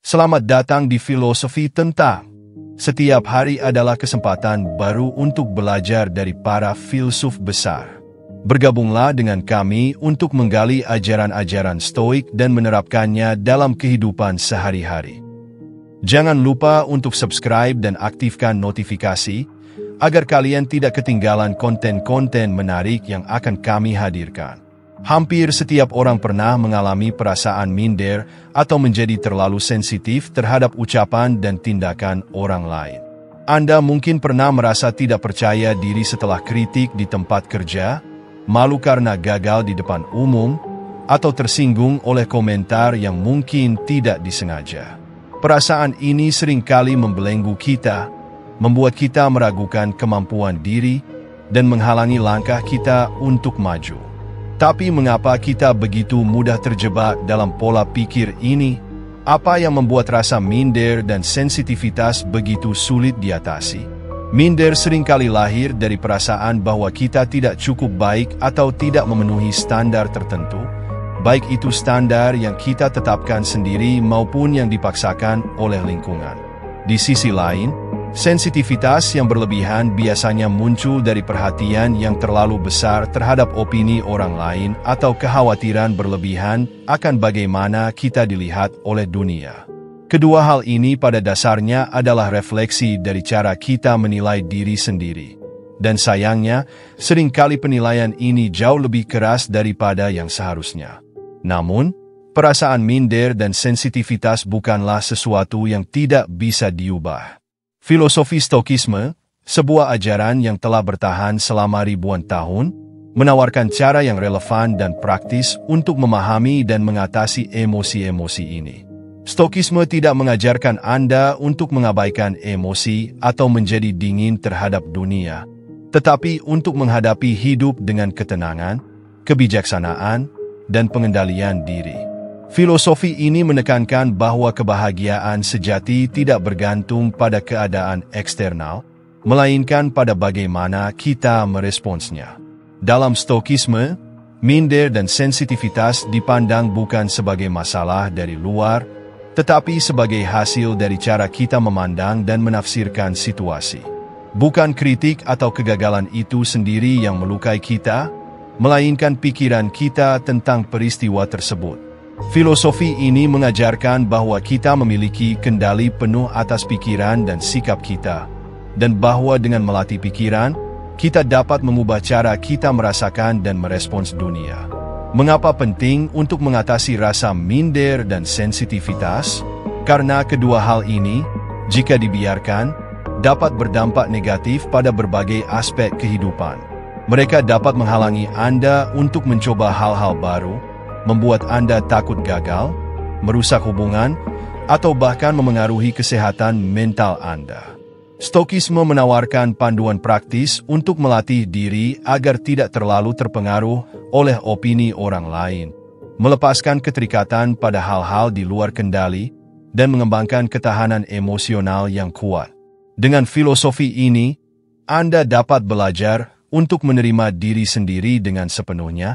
Selamat datang di Filosofi Tentang. Setiap hari adalah kesempatan baru untuk belajar dari para filsuf besar. Bergabunglah dengan kami untuk menggali ajaran-ajaran Stoik dan menerapkannya dalam kehidupan sehari-hari. Jangan lupa untuk subscribe dan aktifkan notifikasi, agar kalian tidak ketinggalan konten-konten menarik yang akan kami hadirkan. Hampir setiap orang pernah mengalami perasaan minder atau menjadi terlalu sensitif terhadap ucapan dan tindakan orang lain. Anda mungkin pernah merasa tidak percaya diri setelah kritik di tempat kerja, malu karena gagal di depan umum, atau tersinggung oleh komentar yang mungkin tidak disengaja. Perasaan ini seringkali membelenggu kita, membuat kita meragukan kemampuan diri, dan menghalangi langkah kita untuk maju. Tapi mengapa kita begitu mudah terjebak dalam pola pikir ini? Apa yang membuat rasa minder dan sensitivitas begitu sulit diatasi? Minder seringkali lahir dari perasaan bahwa kita tidak cukup baik atau tidak memenuhi standar tertentu, baik itu standar yang kita tetapkan sendiri maupun yang dipaksakan oleh lingkungan. Di sisi lain, sensitivitas yang berlebihan biasanya muncul dari perhatian yang terlalu besar terhadap opini orang lain atau kekhawatiran berlebihan akan bagaimana kita dilihat oleh dunia. Kedua hal ini pada dasarnya adalah refleksi dari cara kita menilai diri sendiri. Dan sayangnya, seringkali penilaian ini jauh lebih keras daripada yang seharusnya. Namun, perasaan minder dan sensitivitas bukanlah sesuatu yang tidak bisa diubah. Filosofi Stokisme, sebuah ajaran yang telah bertahan selama ribuan tahun, menawarkan cara yang relevan dan praktis untuk memahami dan mengatasi emosi-emosi ini. Stokisme tidak mengajarkan Anda untuk mengabaikan emosi atau menjadi dingin terhadap dunia, tetapi untuk menghadapi hidup dengan ketenangan, kebijaksanaan, dan pengendalian diri. Filosofi ini menekankan bahwa kebahagiaan sejati tidak bergantung pada keadaan eksternal, melainkan pada bagaimana kita meresponsnya. Dalam Stokisme, minder dan sensitivitas dipandang bukan sebagai masalah dari luar, tetapi sebagai hasil dari cara kita memandang dan menafsirkan situasi. Bukan kritik atau kegagalan itu sendiri yang melukai kita, melainkan pikiran kita tentang peristiwa tersebut. Filosofi ini mengajarkan bahwa kita memiliki kendali penuh atas pikiran dan sikap kita, dan bahwa dengan melatih pikiran, kita dapat mengubah cara kita merasakan dan merespons dunia. Mengapa penting untuk mengatasi rasa minder dan sensitivitas? Karena kedua hal ini, jika dibiarkan, dapat berdampak negatif pada berbagai aspek kehidupan. Mereka dapat menghalangi Anda untuk mencoba hal-hal baru, membuat Anda takut gagal, merusak hubungan, atau bahkan memengaruhi kesehatan mental Anda. Stokisme menawarkan panduan praktis untuk melatih diri agar tidak terlalu terpengaruh oleh opini orang lain, melepaskan keterikatan pada hal-hal di luar kendali, dan mengembangkan ketahanan emosional yang kuat. Dengan filosofi ini, Anda dapat belajar untuk menerima diri sendiri dengan sepenuhnya,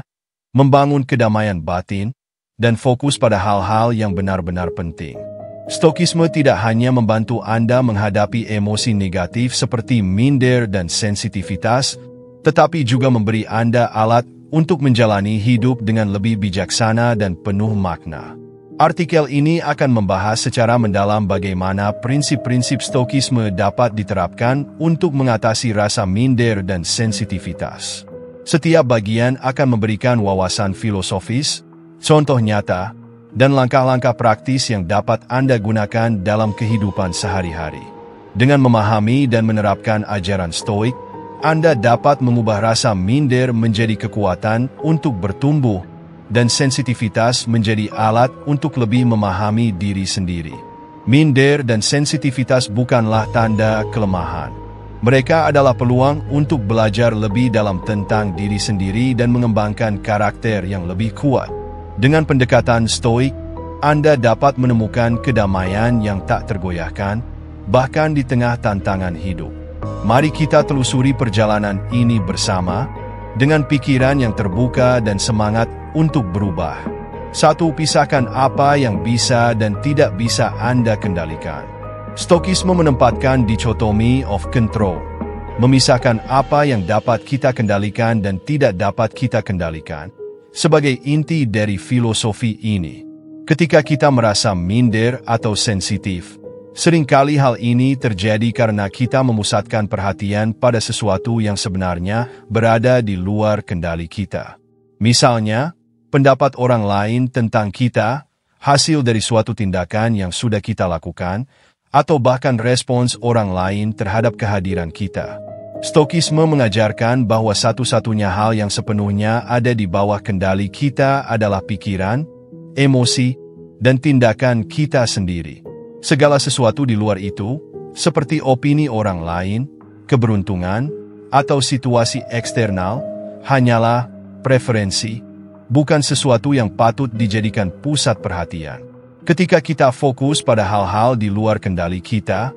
membangun kedamaian batin, dan fokus pada hal-hal yang benar-benar penting. Stokisme tidak hanya membantu Anda menghadapi emosi negatif seperti minder dan sensitivitas, tetapi juga memberi Anda alat untuk menjalani hidup dengan lebih bijaksana dan penuh makna. Artikel ini akan membahas secara mendalam bagaimana prinsip-prinsip Stokisme dapat diterapkan untuk mengatasi rasa minder dan sensitivitas. Setiap bagian akan memberikan wawasan filosofis, contoh nyata, dan langkah-langkah praktis yang dapat Anda gunakan dalam kehidupan sehari-hari. Dengan memahami dan menerapkan ajaran Stoik, Anda dapat mengubah rasa minder menjadi kekuatan untuk bertumbuh, dan sensitivitas menjadi alat untuk lebih memahami diri sendiri. Minder dan sensitivitas bukanlah tanda kelemahan. Mereka adalah peluang untuk belajar lebih dalam tentang diri sendiri dan mengembangkan karakter yang lebih kuat. Dengan pendekatan Stoik, Anda dapat menemukan kedamaian yang tak tergoyahkan, bahkan di tengah tantangan hidup. Mari kita telusuri perjalanan ini bersama, dengan pikiran yang terbuka dan semangat untuk berubah. 1. Pisahkan apa yang bisa dan tidak bisa Anda kendalikan. Stokisme menempatkan dikotomi of control, memisahkan apa yang dapat kita kendalikan dan tidak dapat kita kendalikan, sebagai inti dari filosofi ini. Ketika kita merasa minder atau sensitif, seringkali hal ini terjadi karena kita memusatkan perhatian pada sesuatu yang sebenarnya berada di luar kendali kita. Misalnya, pendapat orang lain tentang kita, hasil dari suatu tindakan yang sudah kita lakukan, atau bahkan respons orang lain terhadap kehadiran kita. Stokisme mengajarkan bahwa satu-satunya hal yang sepenuhnya ada di bawah kendali kita adalah pikiran, emosi, dan tindakan kita sendiri. Segala sesuatu di luar itu, seperti opini orang lain, keberuntungan, atau situasi eksternal, hanyalah preferensi, bukan sesuatu yang patut dijadikan pusat perhatian. Ketika kita fokus pada hal-hal di luar kendali kita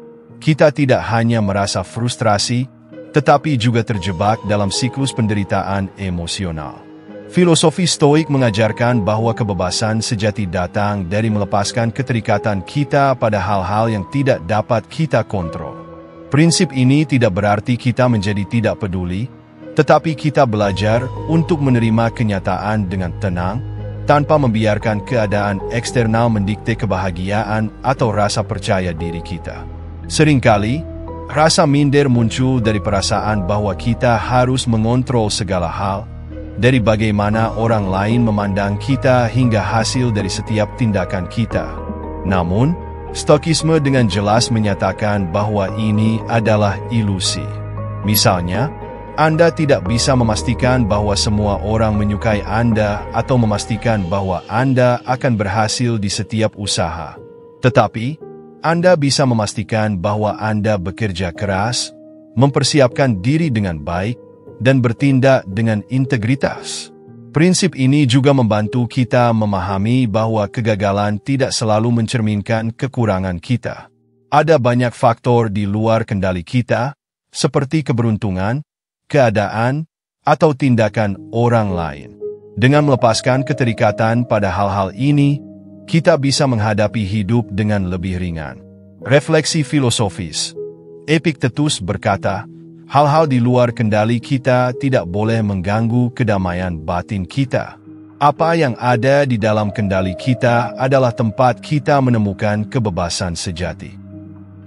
tidak hanya merasa frustrasi, tetapi juga terjebak dalam siklus penderitaan emosional. Filosofi Stoik mengajarkan bahwa kebebasan sejati datang dari melepaskan keterikatan kita pada hal-hal yang tidak dapat kita kontrol. Prinsip ini tidak berarti kita menjadi tidak peduli, tetapi kita belajar untuk menerima kenyataan dengan tenang, tanpa membiarkan keadaan eksternal mendikte kebahagiaan atau rasa percaya diri kita. Seringkali, rasa minder muncul dari perasaan bahwa kita harus mengontrol segala hal, dari bagaimana orang lain memandang kita hingga hasil dari setiap tindakan kita. Namun, Stokisme dengan jelas menyatakan bahwa ini adalah ilusi. Misalnya, Anda tidak bisa memastikan bahwa semua orang menyukai Anda atau memastikan bahwa Anda akan berhasil di setiap usaha. Tetapi, Anda bisa memastikan bahwa Anda bekerja keras, mempersiapkan diri dengan baik, dan bertindak dengan integritas. Prinsip ini juga membantu kita memahami bahwa kegagalan tidak selalu mencerminkan kekurangan kita. Ada banyak faktor di luar kendali kita, seperti keberuntungan, keadaan, atau tindakan orang lain. Dengan melepaskan keterikatan pada hal-hal ini, kita bisa menghadapi hidup dengan lebih ringan. Refleksi filosofis. Epictetus berkata, hal-hal di luar kendali kita tidak boleh mengganggu kedamaian batin kita. Apa yang ada di dalam kendali kita adalah tempat kita menemukan kebebasan sejati.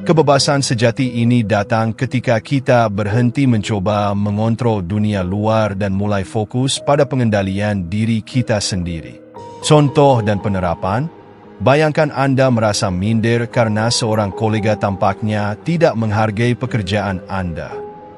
Kebebasan sejati ini datang ketika kita berhenti mencoba mengontrol dunia luar dan mulai fokus pada pengendalian diri kita sendiri. Contoh dan penerapan, bayangkan Anda merasa minder karena seorang kolega tampaknya tidak menghargai pekerjaan Anda.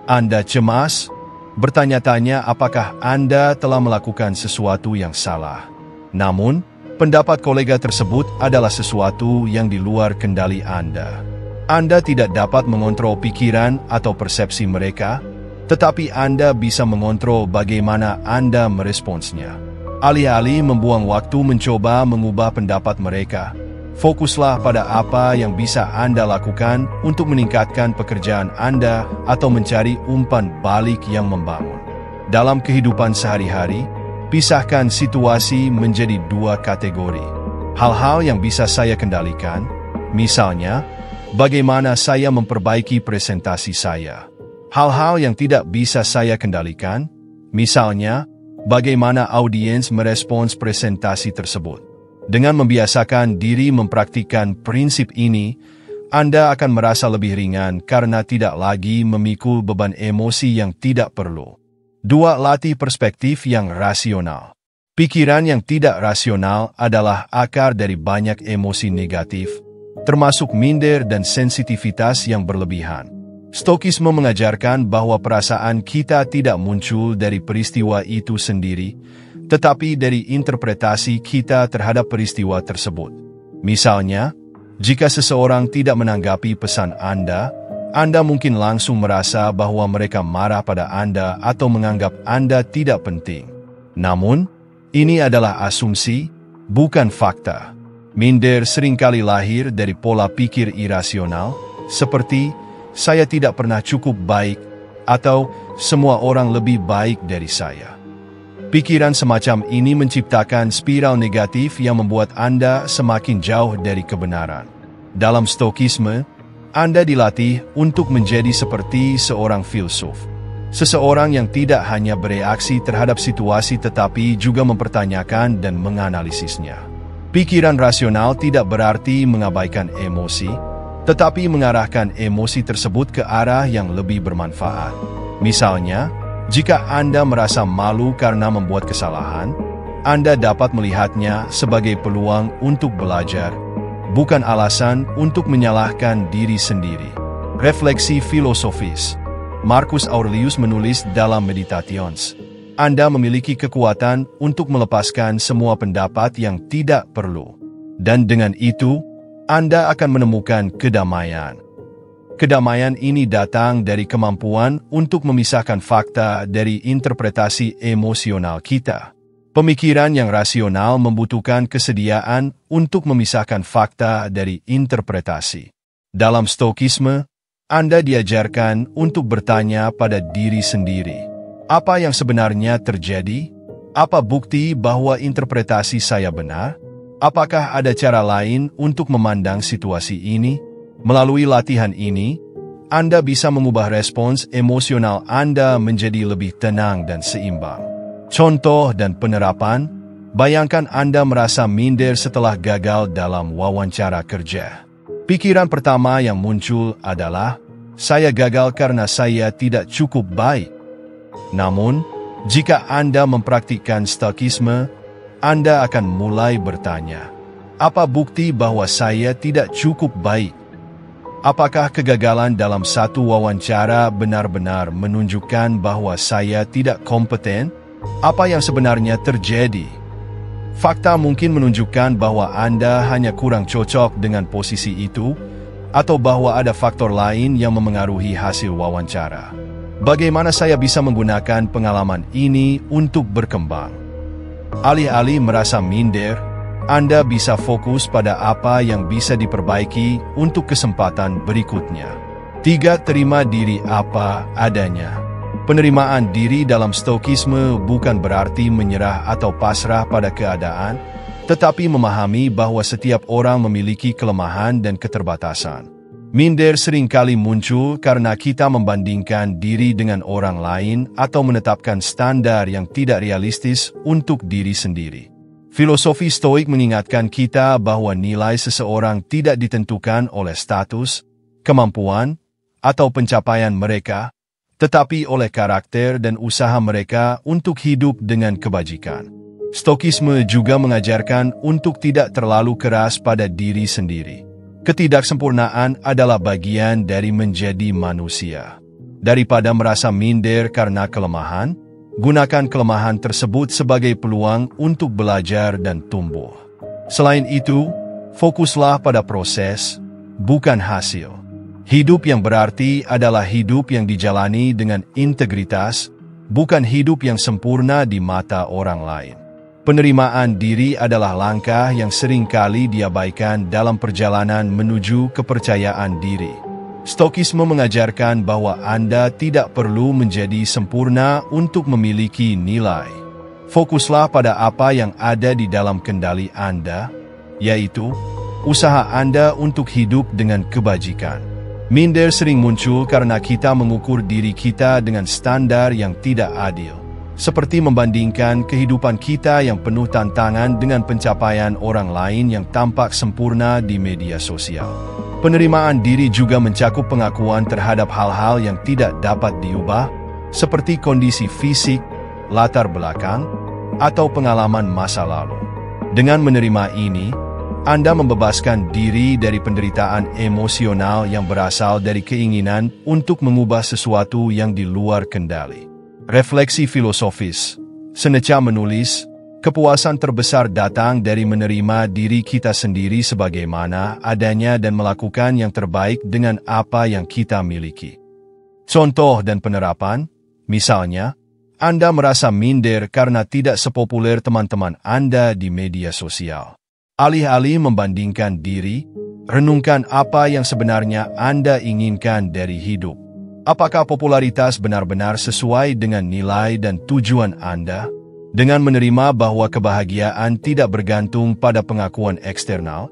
Anda cemas, bertanya-tanya apakah Anda telah melakukan sesuatu yang salah. Namun, pendapat kolega tersebut adalah sesuatu yang di luar kendali Anda. Anda tidak dapat mengontrol pikiran atau persepsi mereka, tetapi Anda bisa mengontrol bagaimana Anda meresponsnya. Alih-alih membuang waktu mencoba mengubah pendapat mereka, fokuslah pada apa yang bisa Anda lakukan untuk meningkatkan pekerjaan Anda atau mencari umpan balik yang membangun. Dalam kehidupan sehari-hari, pisahkan situasi menjadi dua kategori. Hal-hal yang bisa saya kendalikan, misalnya, bagaimana saya memperbaiki presentasi saya. Hal-hal yang tidak bisa saya kendalikan, misalnya, bagaimana audiens merespons presentasi tersebut. Dengan membiasakan diri mempraktikkan prinsip ini, Anda akan merasa lebih ringan karena tidak lagi memikul beban emosi yang tidak perlu. 2. Latih perspektif yang rasional. Pikiran yang tidak rasional adalah akar dari banyak emosi negatif, termasuk minder dan sensitivitas yang berlebihan. Stokisme mengajarkan bahwa perasaan kita tidak muncul dari peristiwa itu sendiri, tetapi dari interpretasi kita terhadap peristiwa tersebut. Misalnya, jika seseorang tidak menanggapi pesan Anda mungkin langsung merasa bahwa mereka marah pada Anda atau menganggap Anda tidak penting. Namun, ini adalah asumsi, bukan fakta. Minder seringkali lahir dari pola pikir irasional, seperti saya tidak pernah cukup baik atau semua orang lebih baik dari saya. Pikiran semacam ini menciptakan spiral negatif yang membuat Anda semakin jauh dari kebenaran. Dalam Stokisme, Anda dilatih untuk menjadi seperti seorang filsuf. Seseorang yang tidak hanya bereaksi terhadap situasi tetapi juga mempertanyakan dan menganalisisnya. Pikiran rasional tidak berarti mengabaikan emosi, tetapi mengarahkan emosi tersebut ke arah yang lebih bermanfaat. Misalnya, jika Anda merasa malu karena membuat kesalahan, Anda dapat melihatnya sebagai peluang untuk belajar, bukan alasan untuk menyalahkan diri sendiri. Refleksi filosofis. Marcus Aurelius menulis dalam Meditations, Anda memiliki kekuatan untuk melepaskan semua pendapat yang tidak perlu. Dan dengan itu, Anda akan menemukan kedamaian. Kedamaian ini datang dari kemampuan untuk memisahkan fakta dari interpretasi emosional kita. Pemikiran yang rasional membutuhkan kesediaan untuk memisahkan fakta dari interpretasi. Dalam Stokisme, Anda diajarkan untuk bertanya pada diri sendiri, apa yang sebenarnya terjadi? Apa bukti bahwa interpretasi saya benar? Apakah ada cara lain untuk memandang situasi ini? Melalui latihan ini, Anda bisa mengubah respons emosional Anda menjadi lebih tenang dan seimbang. Contoh dan penerapan, bayangkan Anda merasa minder setelah gagal dalam wawancara kerja. Pikiran pertama yang muncul adalah, saya gagal karena saya tidak cukup baik. Namun, jika Anda mempraktikkan Stokisme, Anda akan mulai bertanya, apa bukti bahwa saya tidak cukup baik? Apakah kegagalan dalam satu wawancara benar-benar menunjukkan bahwa saya tidak kompeten? Apa yang sebenarnya terjadi? Fakta mungkin menunjukkan bahwa Anda hanya kurang cocok dengan posisi itu, atau bahwa ada faktor lain yang memengaruhi hasil wawancara. Bagaimana saya bisa menggunakan pengalaman ini untuk berkembang? Alih-alih merasa minder, Anda bisa fokus pada apa yang bisa diperbaiki untuk kesempatan berikutnya. 3. Terima diri apa adanya. Penerimaan diri dalam Stokisme bukan berarti menyerah atau pasrah pada keadaan, tetapi memahami bahwa setiap orang memiliki kelemahan dan keterbatasan. Minder seringkali muncul karena kita membandingkan diri dengan orang lain atau menetapkan standar yang tidak realistis untuk diri sendiri. Filosofi Stoik mengingatkan kita bahwa nilai seseorang tidak ditentukan oleh status, kemampuan, atau pencapaian mereka, tetapi oleh karakter dan usaha mereka untuk hidup dengan kebajikan. Stokisme juga mengajarkan untuk tidak terlalu keras pada diri sendiri. Ketidaksempurnaan adalah bagian dari menjadi manusia. Daripada merasa minder karena kelemahan, gunakan kelemahan tersebut sebagai peluang untuk belajar dan tumbuh. Selain itu, fokuslah pada proses, bukan hasil. Hidup yang berarti adalah hidup yang dijalani dengan integritas, bukan hidup yang sempurna di mata orang lain. Penerimaan diri adalah langkah yang seringkali diabaikan dalam perjalanan menuju kepercayaan diri. Stokisme mengajarkan bahwa Anda tidak perlu menjadi sempurna untuk memiliki nilai. Fokuslah pada apa yang ada di dalam kendali Anda, yaitu usaha Anda untuk hidup dengan kebajikan. Minder sering muncul karena kita mengukur diri kita dengan standar yang tidak adil. Seperti membandingkan kehidupan kita yang penuh tantangan dengan pencapaian orang lain yang tampak sempurna di media sosial. Penerimaan diri juga mencakup pengakuan terhadap hal-hal yang tidak dapat diubah, seperti kondisi fisik, latar belakang, atau pengalaman masa lalu. Dengan menerima ini, Anda membebaskan diri dari penderitaan emosional yang berasal dari keinginan untuk mengubah sesuatu yang di luar kendali. Refleksi filosofis. Seneca menulis, kepuasan terbesar datang dari menerima diri kita sendiri sebagaimana adanya dan melakukan yang terbaik dengan apa yang kita miliki. Contoh dan penerapan, misalnya, Anda merasa minder karena tidak sepopuler teman-teman Anda di media sosial. Alih-alih membandingkan diri, renungkan apa yang sebenarnya Anda inginkan dari hidup. Apakah popularitas benar-benar sesuai dengan nilai dan tujuan Anda? Dengan menerima bahwa kebahagiaan tidak bergantung pada pengakuan eksternal,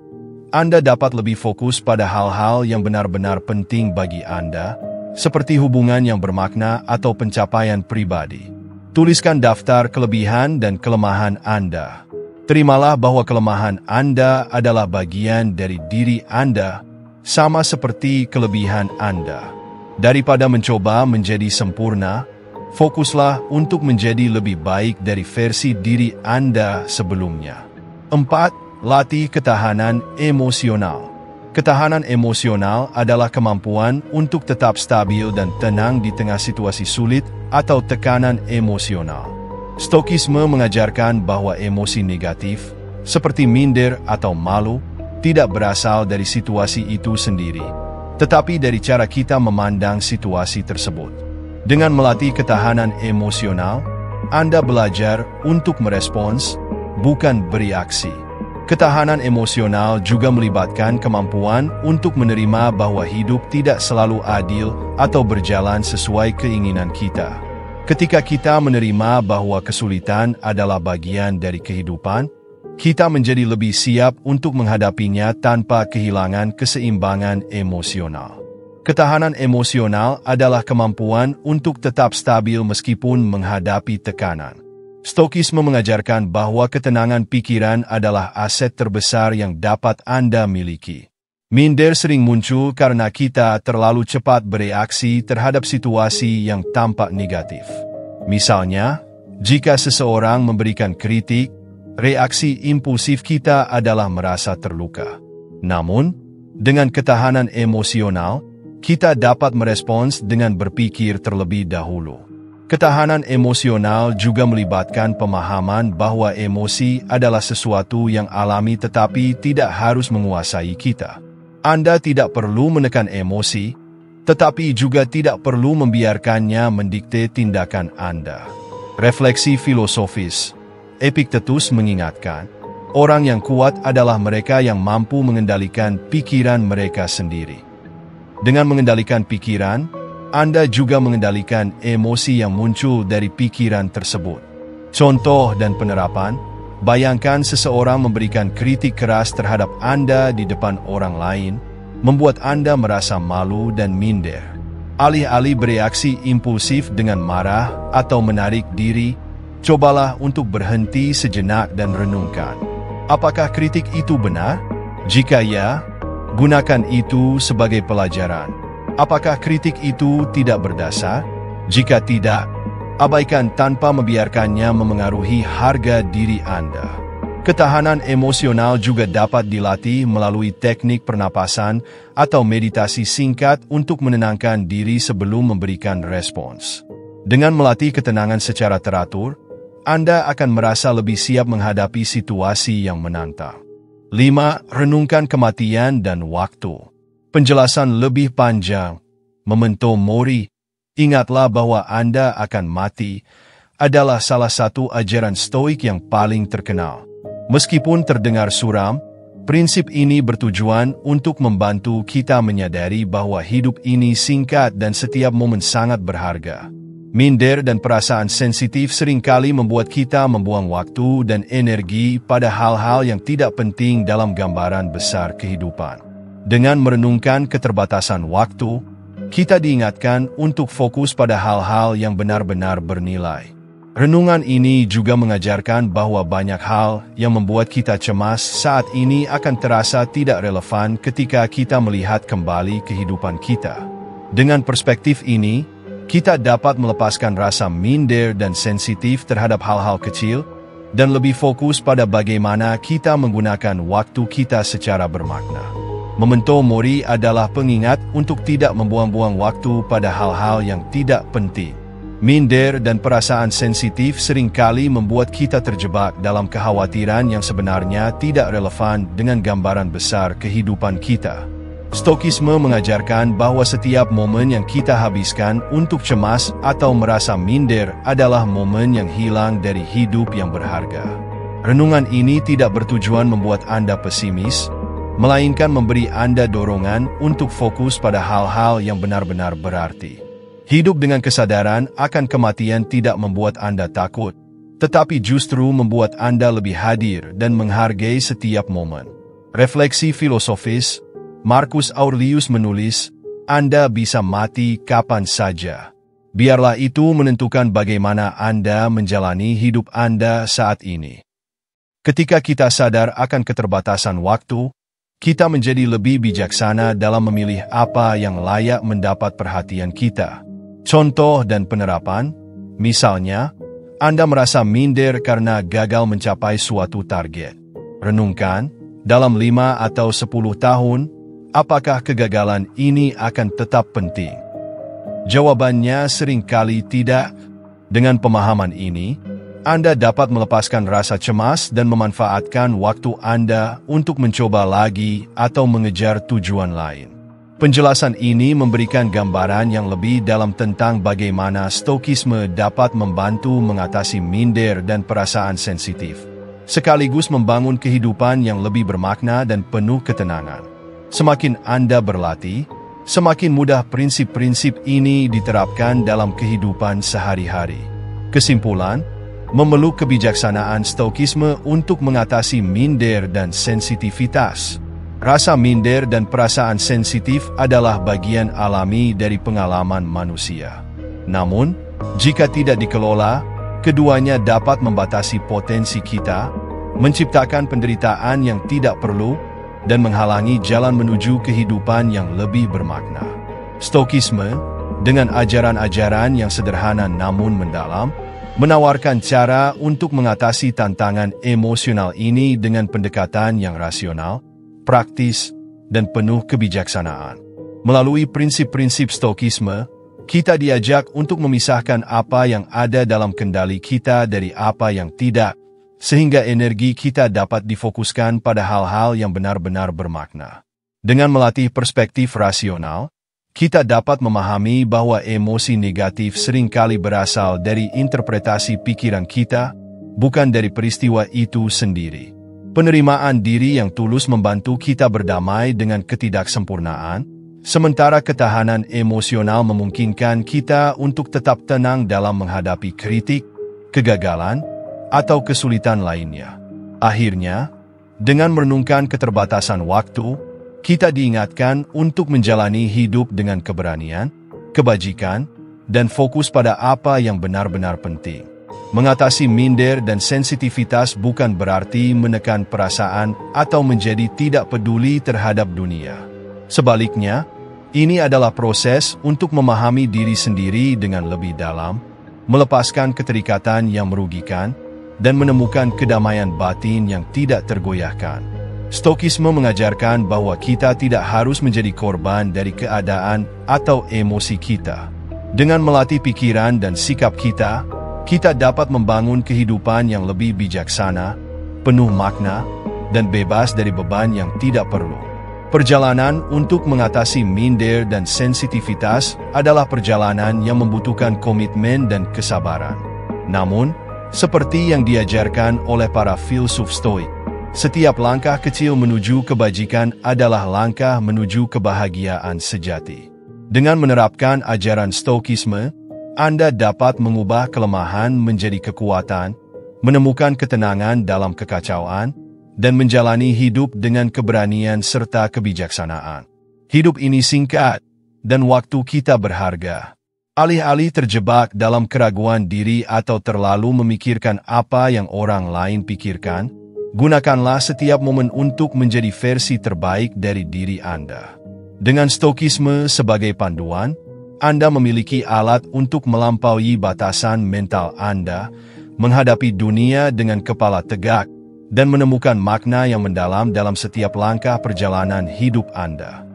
Anda dapat lebih fokus pada hal-hal yang benar-benar penting bagi Anda, seperti hubungan yang bermakna atau pencapaian pribadi. Tuliskan daftar kelebihan dan kelemahan Anda. Terimalah bahwa kelemahan Anda adalah bagian dari diri Anda, sama seperti kelebihan Anda. Daripada mencoba menjadi sempurna, fokuslah untuk menjadi lebih baik dari versi diri Anda sebelumnya. 4. Latih ketahanan emosional. Ketahanan emosional adalah kemampuan untuk tetap stabil dan tenang di tengah situasi sulit atau tekanan emosional. Stokisme mengajarkan bahwa emosi negatif, seperti minder atau malu, tidak berasal dari situasi itu sendiri, tetapi dari cara kita memandang situasi tersebut. Dengan melatih ketahanan emosional, Anda belajar untuk merespons, bukan bereaksi. Ketahanan emosional juga melibatkan kemampuan untuk menerima bahwa hidup tidak selalu adil atau berjalan sesuai keinginan kita. Ketika kita menerima bahwa kesulitan adalah bagian dari kehidupan, kita menjadi lebih siap untuk menghadapinya tanpa kehilangan keseimbangan emosional. Ketahanan emosional adalah kemampuan untuk tetap stabil meskipun menghadapi tekanan. Stokisme mengajarkan bahwa ketenangan pikiran adalah aset terbesar yang dapat Anda miliki. Minder sering muncul karena kita terlalu cepat bereaksi terhadap situasi yang tampak negatif. Misalnya, jika seseorang memberikan kritik, reaksi impulsif kita adalah merasa terluka. Namun, dengan ketahanan emosional, kita dapat merespons dengan berpikir terlebih dahulu. Ketahanan emosional juga melibatkan pemahaman bahwa emosi adalah sesuatu yang alami tetapi tidak harus menguasai kita. Anda tidak perlu menekan emosi, tetapi juga tidak perlu membiarkannya mendikte tindakan Anda. Refleksi filosofis. Epictetus mengingatkan, orang yang kuat adalah mereka yang mampu mengendalikan pikiran mereka sendiri. Dengan mengendalikan pikiran, Anda juga mengendalikan emosi yang muncul dari pikiran tersebut. Contoh dan penerapan, bayangkan seseorang memberikan kritik keras terhadap Anda di depan orang lain, membuat Anda merasa malu dan minder. Alih-alih bereaksi impulsif dengan marah atau menarik diri, cobalah untuk berhenti sejenak dan renungkan. Apakah kritik itu benar? Jika ya, gunakan itu sebagai pelajaran. Apakah kritik itu tidak berdasar? Jika tidak, abaikan tanpa membiarkannya memengaruhi harga diri Anda. Ketahanan emosional juga dapat dilatih melalui teknik pernapasan atau meditasi singkat untuk menenangkan diri sebelum memberikan respons. Dengan melatih ketenangan secara teratur, Anda akan merasa lebih siap menghadapi situasi yang menantang. 5. Renungkan kematian dan waktu. Penjelasan lebih panjang. Memento mori, ingatlah bahwa Anda akan mati, adalah salah satu ajaran Stoik yang paling terkenal. Meskipun terdengar suram, prinsip ini bertujuan untuk membantu kita menyadari bahwa hidup ini singkat dan setiap momen sangat berharga. Minder dan perasaan sensitif seringkali membuat kita membuang waktu dan energi pada hal-hal yang tidak penting dalam gambaran besar kehidupan. Dengan merenungkan keterbatasan waktu, kita diingatkan untuk fokus pada hal-hal yang benar-benar bernilai. Renungan ini juga mengajarkan bahwa banyak hal yang membuat kita cemas saat ini akan terasa tidak relevan ketika kita melihat kembali kehidupan kita. Dengan perspektif ini, kita dapat melepaskan rasa minder dan sensitif terhadap hal-hal kecil dan lebih fokus pada bagaimana kita menggunakan waktu kita secara bermakna. Memento mori adalah pengingat untuk tidak membuang-buang waktu pada hal-hal yang tidak penting. Minder dan perasaan sensitif seringkali membuat kita terjebak dalam kekhawatiran yang sebenarnya tidak relevan dengan gambaran besar kehidupan kita. Stokisme mengajarkan bahwa setiap momen yang kita habiskan untuk cemas atau merasa minder adalah momen yang hilang dari hidup yang berharga. Renungan ini tidak bertujuan membuat Anda pesimis, melainkan memberi Anda dorongan untuk fokus pada hal-hal yang benar-benar berarti. Hidup dengan kesadaran akan kematian tidak membuat Anda takut, tetapi justru membuat Anda lebih hadir dan menghargai setiap momen. Refleksi filosofis, Marcus Aurelius menulis, Anda bisa mati kapan saja. Biarlah itu menentukan bagaimana Anda menjalani hidup Anda saat ini. Ketika kita sadar akan keterbatasan waktu, kita menjadi lebih bijaksana dalam memilih apa yang layak mendapat perhatian kita. Contoh dan penerapan, misalnya, Anda merasa minder karena gagal mencapai suatu target. Renungkan, dalam 5 atau 10 tahun, apakah kegagalan ini akan tetap penting? Jawabannya seringkali tidak. Dengan pemahaman ini, Anda dapat melepaskan rasa cemas dan memanfaatkan waktu Anda untuk mencoba lagi atau mengejar tujuan lain. Penjelasan ini memberikan gambaran yang lebih dalam tentang bagaimana Stoikisme dapat membantu mengatasi minder dan perasaan sensitif, sekaligus membangun kehidupan yang lebih bermakna dan penuh ketenangan. Semakin Anda berlatih, semakin mudah prinsip-prinsip ini diterapkan dalam kehidupan sehari-hari. Kesimpulan, memeluk kebijaksanaan Stoikisme untuk mengatasi minder dan sensitivitas. Rasa minder dan perasaan sensitif adalah bagian alami dari pengalaman manusia. Namun, jika tidak dikelola, keduanya dapat membatasi potensi kita, menciptakan penderitaan yang tidak perlu, dan menghalangi jalan menuju kehidupan yang lebih bermakna. Stoikisme, dengan ajaran-ajaran yang sederhana namun mendalam, menawarkan cara untuk mengatasi tantangan emosional ini dengan pendekatan yang rasional, praktis, dan penuh kebijaksanaan. Melalui prinsip-prinsip Stoikisme, kita diajak untuk memisahkan apa yang ada dalam kendali kita dari apa yang tidak, sehingga energi kita dapat difokuskan pada hal-hal yang benar-benar bermakna. Dengan melatih perspektif rasional, kita dapat memahami bahwa emosi negatif seringkali berasal dari interpretasi pikiran kita, bukan dari peristiwa itu sendiri. Penerimaan diri yang tulus membantu kita berdamai dengan ketidaksempurnaan, sementara ketahanan emosional memungkinkan kita untuk tetap tenang dalam menghadapi kritik, kegagalan, atau kesulitan lainnya. Akhirnya, dengan merenungkan keterbatasan waktu, kita diingatkan untuk menjalani hidup dengan keberanian, kebajikan, dan fokus pada apa yang benar-benar penting. Mengatasi minder dan sensitivitas bukan berarti menekan perasaan atau menjadi tidak peduli terhadap dunia. Sebaliknya, ini adalah proses untuk memahami diri sendiri dengan lebih dalam, melepaskan keterikatan yang merugikan, dan menemukan kedamaian batin yang tidak tergoyahkan. Stoikisme mengajarkan bahwa kita tidak harus menjadi korban dari keadaan atau emosi kita. Dengan melatih pikiran dan sikap kita, kita dapat membangun kehidupan yang lebih bijaksana, penuh makna, dan bebas dari beban yang tidak perlu. Perjalanan untuk mengatasi minder dan sensitivitas adalah perjalanan yang membutuhkan komitmen dan kesabaran. Namun, seperti yang diajarkan oleh para filsuf Stoik, setiap langkah kecil menuju kebajikan adalah langkah menuju kebahagiaan sejati. Dengan menerapkan ajaran Stoikisme, Anda dapat mengubah kelemahan menjadi kekuatan, menemukan ketenangan dalam kekacauan, dan menjalani hidup dengan keberanian serta kebijaksanaan. Hidup ini singkat, dan waktu kita berharga. Alih-alih terjebak dalam keraguan diri atau terlalu memikirkan apa yang orang lain pikirkan, gunakanlah setiap momen untuk menjadi versi terbaik dari diri Anda. Dengan Stoikisme sebagai panduan, Anda memiliki alat untuk melampaui batasan mental Anda, menghadapi dunia dengan kepala tegak, dan menemukan makna yang mendalam dalam setiap langkah perjalanan hidup Anda.